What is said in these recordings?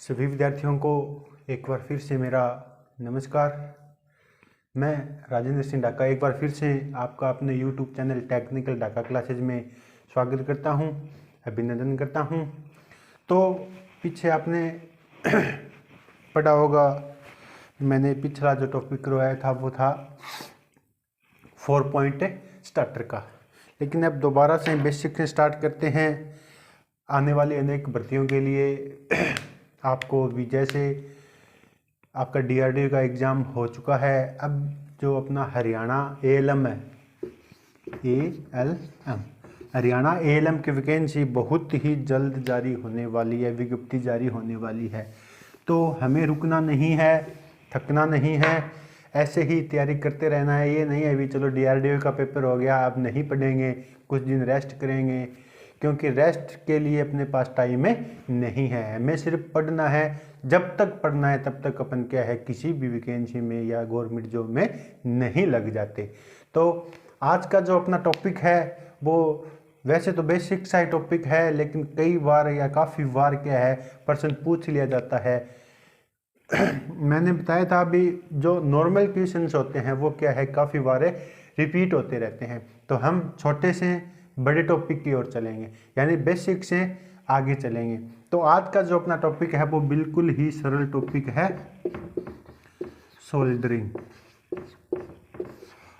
सभी विद्यार्थियों को एक बार फिर से मेरा नमस्कार। मैं राजेंद्र सिंह ढाका एक बार फिर से आपका अपने YouTube channel technical Dhaka classes में स्वागत करता हूं, अभिनंदन करता हूं। तो पीछे आपने पढ़ा होगा, मैंने पिछला जो टॉपिक करवाया था वो था 4 पॉइंट स्टार्टर का, लेकिन अब दोबारा से बेसिक से स्टार्ट करते हैं। आने वाली अनेक भर्तियों के लिए आपको भी, जैसे आपका DRDO का एग्ज़ाम हो चुका है, अब जो अपना हरियाणा ALM है, हरियाणा ALM की वैकेंसी बहुत ही जल्द जारी होने वाली है, विज्ञप्ति जारी होने वाली है। तो हमें रुकना नहीं है, थकना नहीं है, ऐसे ही तैयारी करते रहना है। ये नहीं है अभी चलो DRDO का पेपर हो गया अब नहीं पढ़ेंगे, कुछ दिन रेस्ट करेंगे, क्योंकि रेस्ट के लिए अपने पास टाइम नहीं है। हमें सिर्फ पढ़ना है, जब तक पढ़ना है तब तक अपन क्या है किसी भी वैकेंसी में या गवर्नमेंट जॉब में नहीं लग जाते। तो आज का जो अपना टॉपिक है वो वैसे तो बेसिक सा टॉपिक है, लेकिन कई बार या काफ़ी बार क्या है प्रश्न पूछ लिया जाता है। मैंने बताया था अभी जो नॉर्मल क्वेश्चंस होते हैं वो क्या है काफ़ी बार रिपीट होते रहते हैं। तो हम छोटे से बड़े टॉपिक की ओर चलेंगे, यानी बेसिक से आगे चलेंगे। तो आज का जो अपना टॉपिक है वो बिल्कुल ही सरल टॉपिक है, सोल्डरिंग।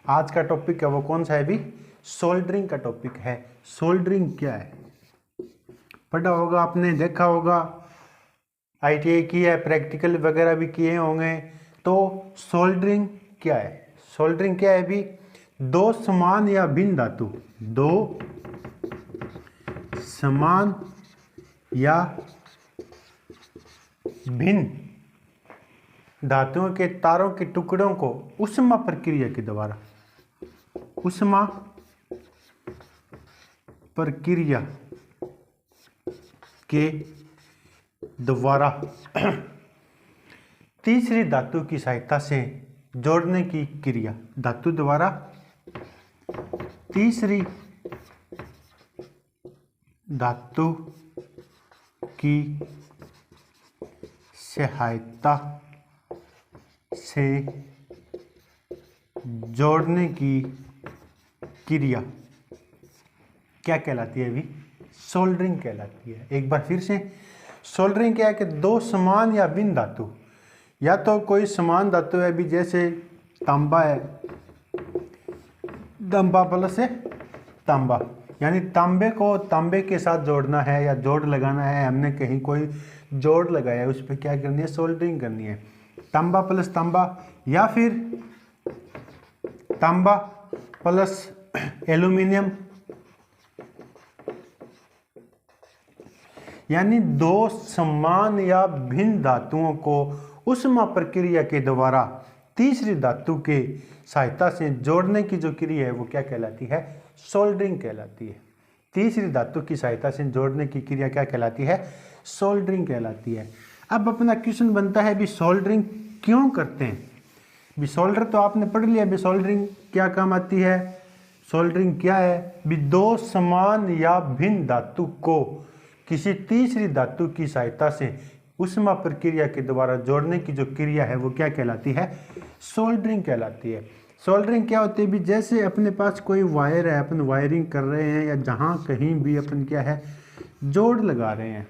आज का टॉपिक है वो कौन सा है अभी? सोल्डरिंग का टॉपिक है। सोल्डरिंग क्या है पढ़ा होगा आपने, देखा होगा, ITI की है, प्रैक्टिकल वगैरह भी किए होंगे। तो सोल्डरिंग क्या है? सोल्डरिंग क्या है अभी? दो समान या भिन्न धातु, दो समान या भिन्न धातुओं के तारों के टुकड़ों को ऊष्मा प्रक्रिया के द्वारा, ऊष्मा प्रक्रिया के द्वारा तीसरी धातु की सहायता से जोड़ने की क्रिया। धातु द्वारा तीसरी धातु की सहायता से जोड़ने की क्रिया क्या कहलाती है अभी? सोल्डरिंग कहलाती है। एक बार फिर से, सोल्डरिंग क्या है कि दो समान या भिन्न धातु, या तो कोई समान धातु है अभी, जैसे तांबा है, तांबा प्लस है तांबा, यानी तांबे को तांबे के साथ जोड़ना है या जोड़ लगाना है। हमने कहीं कोई जोड़ लगाया है, उस पर क्या करनी है? सोल्डरिंग करनी है। तांबा प्लस तांबा, या फिर तांबा प्लस एल्यूमिनियम, यानी दो समान या भिन्न धातुओं को ऊष्मा प्रक्रिया के द्वारा तीसरी धातु के सहायता से जोड़ने की जो क्रिया है वो क्या कहलाती है? सोल्डरिंग कहलाती है। तीसरी धातु की सहायता से जोड़ने की क्रिया क्या कहलाती है? सोल्डरिंग कहलाती है। अब अपना क्वेश्चन बनता है भी सोल्डरिंग क्यों करते हैं? भी सोल्डर तो आपने पढ़ लिया, भी सोल्डरिंग क्या काम आती है? सोल्डरिंग क्या है? भी दो समान या भिन्न धातु को किसी तीसरी धातु की सहायता से ऊष्मा प्रक्रिया के द्वारा जोड़ने की जो क्रिया है वो क्या कहलाती है? सोल्डरिंग कहलाती है। सोल्डरिंग क्या होती है भी, जैसे अपने पास कोई वायर है, अपन वायरिंग कर रहे हैं या जहाँ कहीं भी अपन क्या है जोड़ लगा रहे हैं,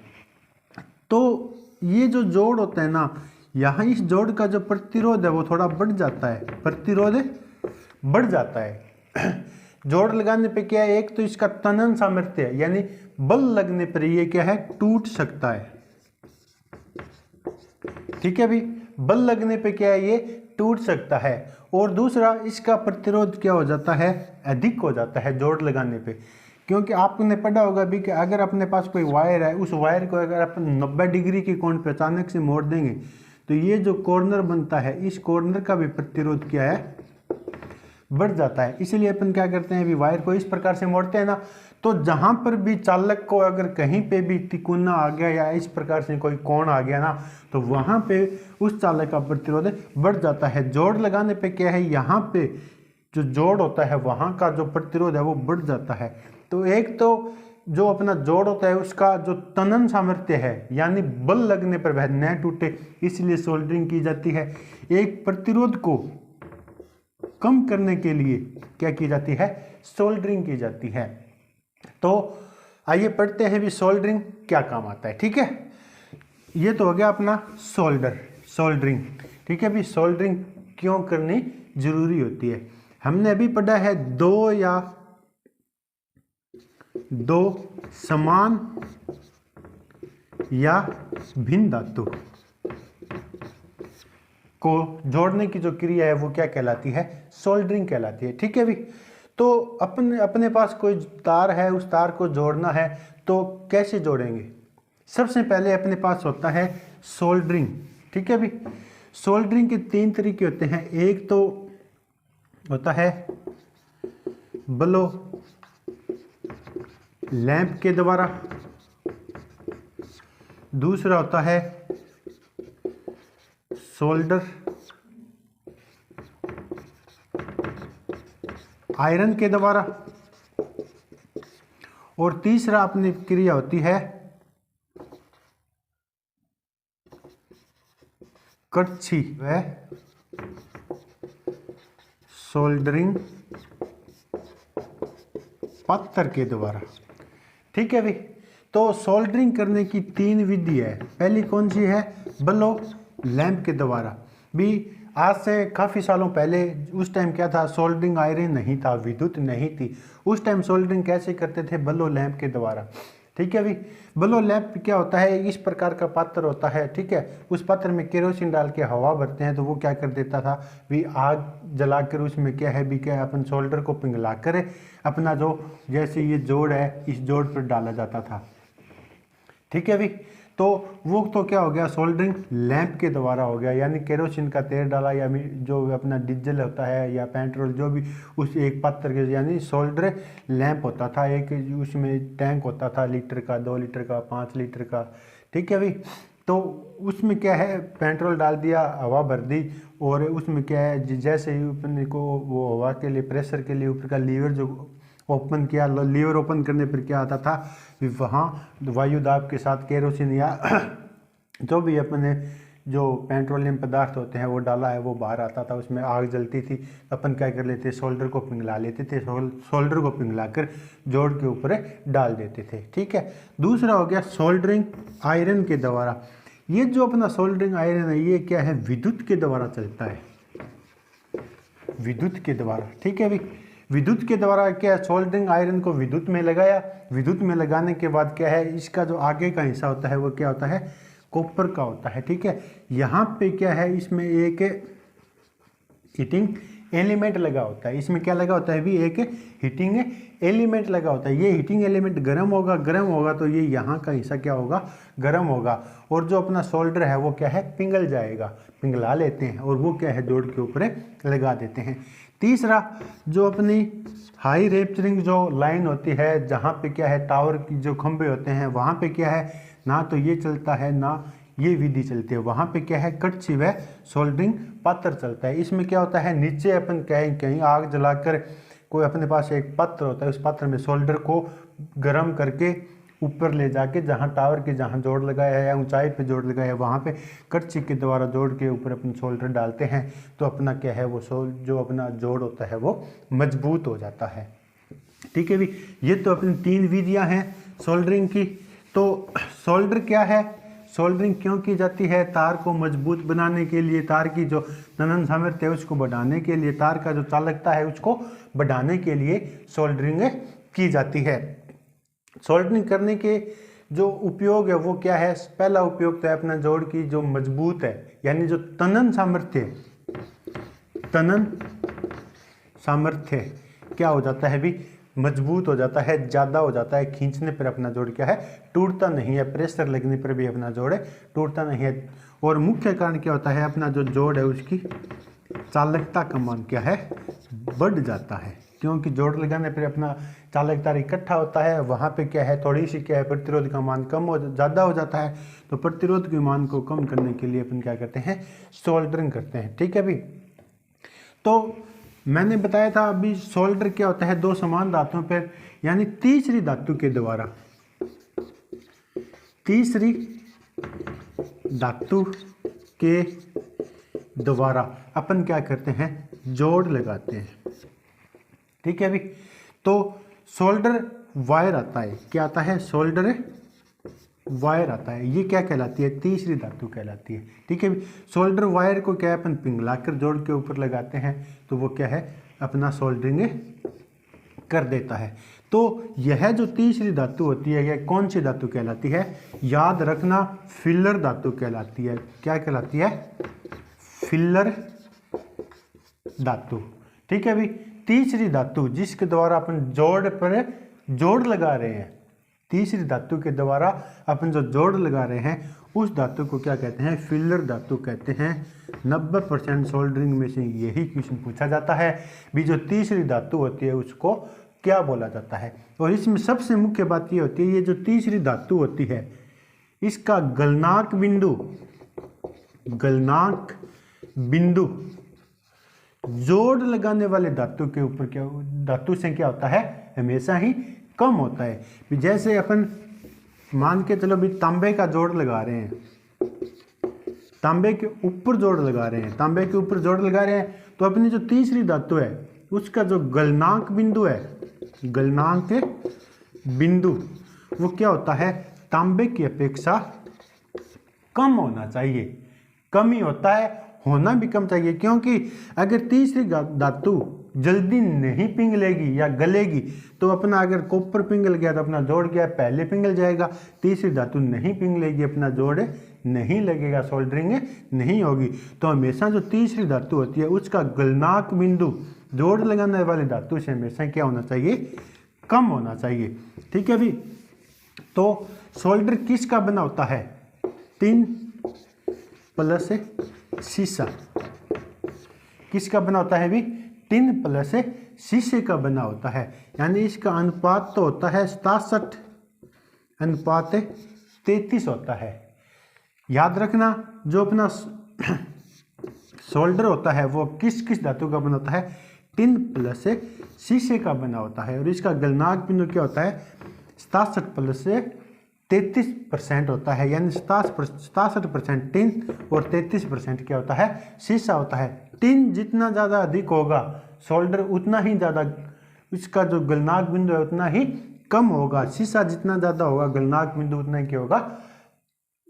तो ये जो जोड़ होता है ना, यहाँ इस जोड़ का जो प्रतिरोध है वो थोड़ा बढ़ जाता है, प्रतिरोध बढ़ जाता है। जोड़ लगाने पे क्या है, एक तो इसका तनन सामर्थ्य है, यानी बल लगने पर ये क्या है टूट सकता है। ठीक है भी, बल लगने पे क्या है ये टूट सकता है। और दूसरा, इसका प्रतिरोध क्या हो जाता है? अधिक हो जाता है जोड़ लगाने पे। क्योंकि आपने पढ़ा होगा भी कि अगर अपने पास कोई वायर है, उस वायर को अगर अपन 90 डिग्री के कोण पे अचानक से मोड़ देंगे तो ये जो कॉर्नर बनता है, इस कॉर्नर का भी प्रतिरोध क्या है? बढ़ जाता है। इसलिए अपन क्या करते हैं, अभी वायर को इस प्रकार से मोड़ते हैं ना, तो जहां पर भी चालक को अगर कहीं पे भी तिकोना आ गया या इस प्रकार से कोई कोण आ गया ना, तो वहां पे उस चालक का प्रतिरोध बढ़ जाता है। जोड़ लगाने पे क्या है, यहाँ पे जो जोड़ होता है वहां का जो प्रतिरोध है वो बढ़ जाता है। तो एक तो जो अपना जोड़ होता है उसका जो तनन सामर्थ्य है यानी बल लगने पर वह न टूटे, इसलिए सोल्डरिंग की जाती है। एक प्रतिरोध को कम करने के लिए क्या की जाती है, सोल्डरिंग की जाती है। तो आइए पढ़ते हैं भी सोल्डरिंग क्या काम आता है। ठीक है, ये तो हो गया अपना सोल्डरिंग। ठीक है भी, सोल्डरिंग क्यों करनी जरूरी होती है। हमने अभी पढ़ा है दो समान या भिन्न धातु को जोड़ने की जो क्रिया है वो क्या कहलाती है, सोल्डरिंग कहलाती है। ठीक है भी, तो अपने पास कोई तार है, उस तार को जोड़ना है तो कैसे जोड़ेंगे। सबसे पहले अपने पास होता है सोल्डरिंग। ठीक है भी, सोल्डरिंग के 3 तरीके होते हैं। एक तो होता है बलो लैंप के द्वारा, दूसरा होता है सोल्डर आयरन के द्वारा, और तीसरा अपनी क्रिया होती है कड़छी व सोल्डरिंग पत्थर के द्वारा। ठीक है भी, तो सोल्डरिंग करने की 3 विधि है। पहली कौन सी है, बलो लैंप के द्वारा। भी आज से काफ़ी सालों पहले, उस टाइम क्या था, सोल्डरिंग आयरन नहीं था, विद्युत नहीं थी। उस टाइम सोल्डरिंग कैसे करते थे, बलो लैंप के द्वारा। ठीक है भी, बलो लैंप क्या होता है, इस प्रकार का पात्र होता है। ठीक है, उस पात्र में केरोसिन डाल के हवा भरते हैं तो वो क्या कर देता था भी, आग जलाकर उसमें क्या है भी, क्या अपन सोल्डर को पिघला कर अपना जो जैसे ये जोड़ है इस जोड़ पर डाला जाता था। ठीक है भी, तो वो तो क्या हो गया, सोल्डरिंग लैंप के द्वारा हो गया, यानी केरोसिन का तेल डाला या जो अपना डीजल होता है या पेट्रोल, जो भी उस एक पात्र के, यानी सोल्डर लैंप होता था। एक उसमें टैंक होता था, लीटर का, 2 लीटर का, 5 लीटर का। ठीक है भाई, तो उसमें क्या है, पेट्रोल डाल दिया, हवा भर दी, और उसमें क्या है, जैसे ही अपने को वो हवा के लिए, प्रेशर के लिए ऊपर का लीवर जो ओपन किया, लीवर ओपन करने पर क्या आता था, वहाँ वायु दाब के साथ केरोसिन या जो भी अपने जो पेट्रोलियम पदार्थ होते हैं वो डाला है वो बाहर आता था, उसमें आग जलती थी। अपन क्या कर लेते, सोल्डर को पिघला लेते थे, सोल्डर को पिघला कर जोड़ के ऊपर डाल देते थे। ठीक है, दूसरा हो गया सोल्डरिंग आयरन के द्वारा। ये जो अपना सोल्डरिंग आयरन है ये क्या है, विद्युत के द्वारा चलता है, विद्युत के द्वारा। ठीक है भाई, विद्युत के द्वारा क्या है, सोल्डरिंग आयरन को विद्युत में लगाया, विद्युत में लगाने के बाद क्या है, इसका जो आगे का हिस्सा होता है वो क्या होता है, कॉपर का होता है। ठीक है, यहाँ पे क्या है, इसमें एक हीटिंग एलिमेंट लगा होता है। इसमें क्या लगा होता है भी, एक हीटिंग एलिमेंट लगा होता है। ये हीटिंग एलिमेंट गर्म होगा तो ये यहाँ का हिस्सा क्या होगा, गर्म होगा, और जो अपना सोल्डर है वो क्या है, पिघल जाएगा, पिघला लेते हैं, और वो क्या है, जोड़ के ऊपर लगा देते हैं। तीसरा, जो अपनी हाई रेप्चरिंग जो लाइन होती है, जहाँ पे क्या है, टावर की जो खंभे होते हैं वहाँ पे क्या है, ना तो ये चलता है ना ये विधि चलती है। वहाँ पे क्या है, कड़छी व सोल्डरिंग पात्र चलता है। इसमें क्या होता है, नीचे अपन कहीं आग जलाकर, कोई अपने पास एक पात्र होता है, उस पात्र में सोल्डर को गर्म करके ऊपर ले जाके, जहाँ टावर के जहाँ जोड़ लगाया है या ऊंचाई पे जोड़ लगाया है वहाँ पे कड़छी के द्वारा जोड़ के ऊपर अपन सोल्डर डालते हैं, तो अपना क्या है, वो जो अपना जोड़ होता है वो मजबूत हो जाता है। ठीक है भी, ये तो अपनी 3 विधियाँ हैं सोल्डरिंग की। तो सोल्डर क्या है, सोल्डरिंग क्यों की जाती है, तार को मजबूत बनाने के लिए, तार की जो तनन सामर्थ्य है उसको बढ़ाने के लिए, तार का जो चालकता है उसको बढ़ाने के लिए सोल्डरिंग की जाती है। सोल्डरिंग करने के जो उपयोग है वो क्या है, पहला उपयोग तो है अपना जोड़ की जो मजबूत है, यानी जो तनन सामर्थ्य क्या हो जाता है भी, मजबूत हो जाता है, ज़्यादा हो जाता है। खींचने पर अपना जोड़ क्या है, टूटता नहीं है, प्रेशर लगने पर भी अपना जोड़ टूटता नहीं है। और मुख्य कारण क्या होता है, अपना जो जोड़ है उसकी चालकता का मान क्या है, बढ़ जाता है, क्योंकि जोड़ लगाने पर अपना चालकता इकट्ठा होता है। वहाँ पे क्या है, थोड़ी सी क्या है, प्रतिरोध का मान ज़्यादा हो जाता है। तो प्रतिरोध के मान को कम करने के लिए अपन क्या करते हैं, सोल्डरिंग करते हैं। ठीक है भी, तो मैंने बताया था अभी सोल्डर क्या होता है, दो समान धातुओं पर यानी तीसरी धातु के द्वारा, तीसरी धातु के द्वारा अपन क्या करते हैं, जोड़ लगाते हैं। ठीक है अभी, तो सोल्डर वायर आता है, क्या आता है, सोल्डर वायर आता है, ये क्या कहलाती है, तीसरी धातु कहलाती है। ठीक है, सोल्डर वायर को क्या है, अपन पिघलाकर जोड़ के ऊपर लगाते हैं तो वो क्या है, अपना सोल्डरिंग कर देता है। तो यह जो तीसरी धातु होती है यह कौन सी धातु कहलाती है, याद रखना फिलर धातु कहलाती है। क्या कहलाती है, फिलर धातु। ठीक है अभी, तीसरी धातु जिसके द्वारा अपन जोड़ पर जोड़ लगा रहे हैं, तीसरी धातु के द्वारा अपन जो जोड़ लगा रहे हैं उस धातु को क्या कहते हैं, फिलर धातु कहते हैं। 90% सोल्डरिंग में से यही क्वेश्चन पूछा जाता है भी, जो तीसरी धातु होती है उसको क्या बोला जाता है। और इसमें सबसे मुख्य बात ये होती है, ये जो तीसरी धातु होती है इसका गलनांक बिंदु, गलनांक बिंदु जोड़ लगाने वाले धातु के ऊपर क्या, धातु से क्या होता है, हमेशा ही कम होता है। जैसे अपन मान के चलो भी तांबे का जोड़ लगा रहे हैं, तांबे के ऊपर जोड़ लगा रहे हैं, तांबे के ऊपर जोड़ लगा रहे हैं, तो अपनी जो तीसरी धातु है उसका जो गलनांक बिंदु है, गलनांक बिंदु वो क्या होता है, तांबे की अपेक्षा कम होना चाहिए, कम ही होता है, होना भी कम चाहिए। क्योंकि अगर तीसरी धातु जल्दी नहीं पिघलेगी या गलेगी तो अपना अगर कॉपर पिघल गया तो अपना जोड़ क्या पहले पिघल जाएगा, तीसरी धातु नहीं पिघलेगी अपना जोड़ नहीं लगेगा, सोल्डरिंग नहीं होगी। तो हमेशा जो तीसरी धातु होती है उसका गलनांक बिंदु जोड़ लगाने वाली धातु से हमेशा क्या होना चाहिए, कम होना चाहिए। ठीक है अभी, तो सोल्डर किसका बना होता है, टिन प्लस शीशा, किसका बना होता है भी, टिन प्लस शीशे का बना होता है। यानी इसका अनुपात तो होता है 67 अनुपात 33 होता है। याद रखना जो अपना सोल्डर होता है वो किस किस धातु का बना होता है, टिन प्लस शीशे का बना होता है। और इसका गलनांक बिंदु क्या होता है, 67 प्लस 33% होता है। यानी 67% टिन और 33% क्या होता है, शीशा होता है। टिन जितना ज़्यादा अधिक होगा सोल्डर उतना ही ज़्यादा इसका जो गलनांक बिंदु है उतना ही कम होगा, शीशा जितना ज़्यादा होगा गलनांक बिंदु उतना ही क्या होगा,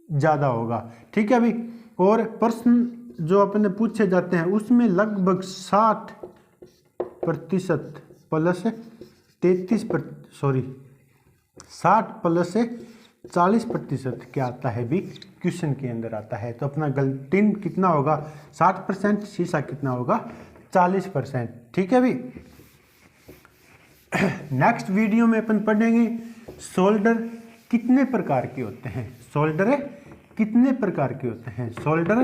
ज़्यादा होगा। ठीक है अभी, और प्रश्न जो अपने पूछे जाते हैं उसमें लगभग 60% प्लस 60 प्लस 40% क्या आता है भी, क्वेश्चन के अंदर आता है। तो अपना टिन कितना होगा 60%, शीशा कितना होगा 40%। ठीक है भी, नेक्स्ट वीडियो में अपन पढ़ेंगे सोल्डर कितने प्रकार के होते हैं, सोल्डर कितने प्रकार के होते हैं, सोल्डर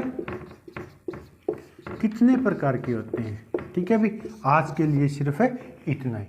कितने प्रकार के होते हैं। ठीक है भी, आज के लिए सिर्फ इतना ही।